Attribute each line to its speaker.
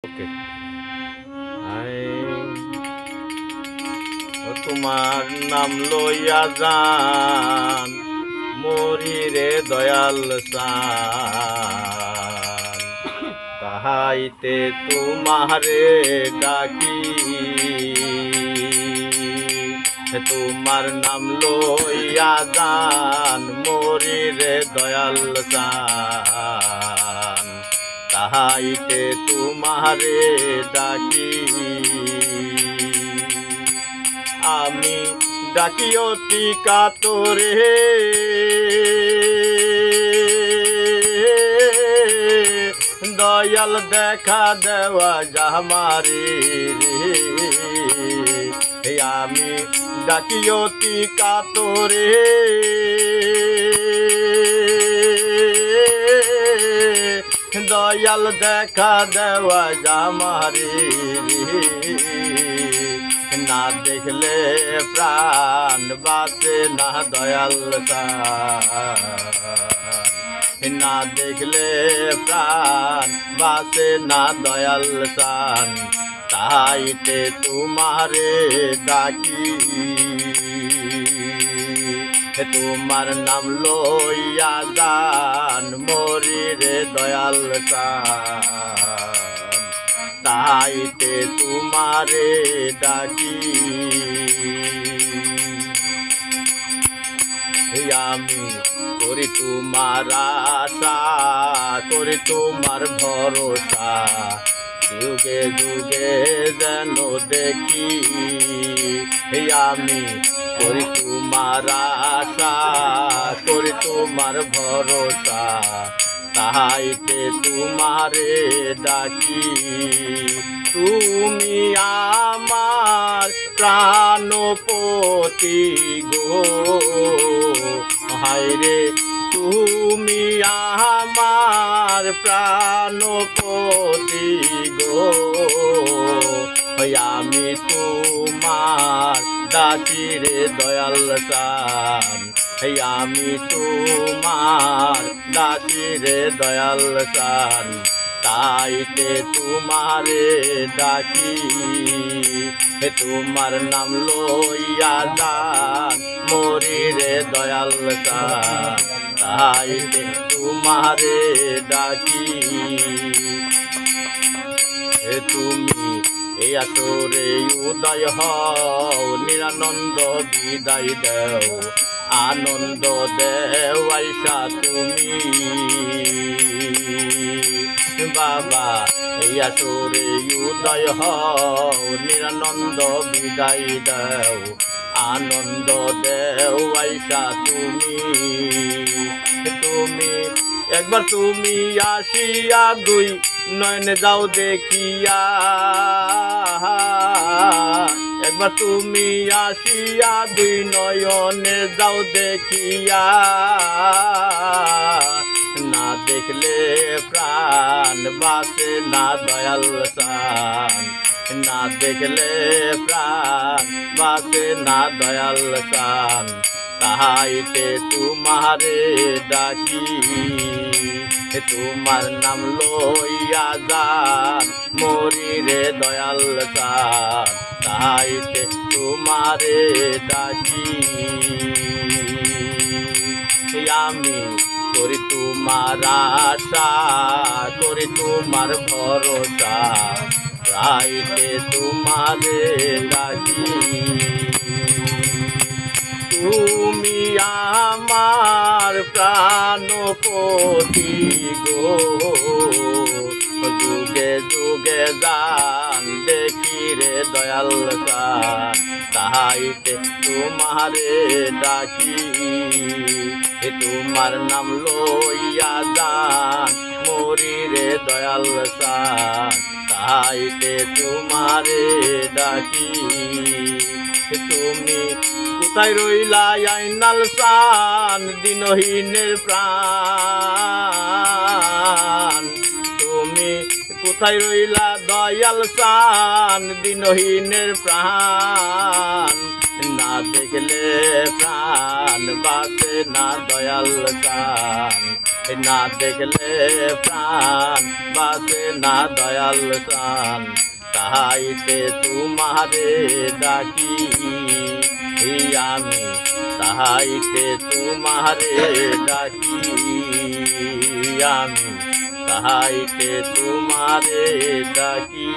Speaker 1: ওকে। তোমার নাম লইয়া যান মরি রে দয়াল সান, তাহাইতে তোমারে ডাকি। তোমার নাম লইয়া যান মরি রে দয়াল সান, তাহাইতে তোমারে ডাকি। আমি ডাকি অতি কাতরে দয়াল দেখা দেওয়া যামারি রে। আমি ডাকি অতি কাতরে দয়াল দেখা দেওয়া যামারি রে। না দেখলে প্রাণ বাঁচে না দয়াল সান, না দেখলে প্রাণ বাঁচে না দয়াল সান, তাইতে তোমারে ডাকি। তোমার নাম লইয়া যান মরি রে দয়াল সান, তাইতে তোমারে ডাকি। আমি করি তোমার আশা, করি তোমার ভরসা, যুগে যুগে যেন দেখি। আমি করি তোমার আশা, করি তোমার ভরসা, তাহাইতে তোমারে ডাকি। তুমি আমার প্রাণপতি গো, হায়রে তুমি আমার প্রাণপতি গো। আমি তোমার ডাকি রে দয়াল সান, আমি তোমার ডাকি রে দয়াল সান, তাইতে তোমারে ডাকি। তোমার নাম লইয়া যান মরি রে দয়াল সান, তাইতে তোমারে ডাকি। তুমি এই আসরে উদয় হও, নিরানন্দ বিদায় দেও, আনন্দ দেও আইসা তুমি বাবা। এই আসরে উদয় হও, নিরানন্দ বিদায় দেও, আনন্দ দেও আইসা তুমি। তুমি একবার তুমি আসিয়া দুই নয়নে যাও দেখিয়া, একবার তুমি আসিয়া দুই নয়নে যাও দেখিয়া। না দেখলে প্রাণ বাঁচে না দয়াল সান, না দেখলে প্রাণ বাঁচে না দয়াল সান, তাহাইতে তোমারে ডাকি। তোমার নাম লইয়া যান মরি রে দয়াল সান, তাইতে তোমারে ডাকি। আমি করি তোমার আশা, করি তোমার ভরসা, তাইতে তোমারে ডাকি। তুমি আমার প্রাণপতি গো, যুগে যুগে যান দেখি রে দয়াল সান, তাহাইতে তোমারে ডাকি। তোমার নাম লইয়া যান মরি রে দয়াল সান, তাহাইতে তোমারে ডাকি। তুমি কোথায় রইলা আইনাল সান দিনহীনের প্রাণ, তুমি কোথায় রইলা দয়াল সান দিনহীনের প্রাণ। না দেখলে প্রাণ বাঁচে না দয়াল সান, না দেখলে প্রাণ বাসে না দয়াল প্রাণ, তাহাইতে তোমারে ডাকি আমি, তাহাইতে তোমারে ডাকি আমি, তাহাইতে তোমারে ডাকি।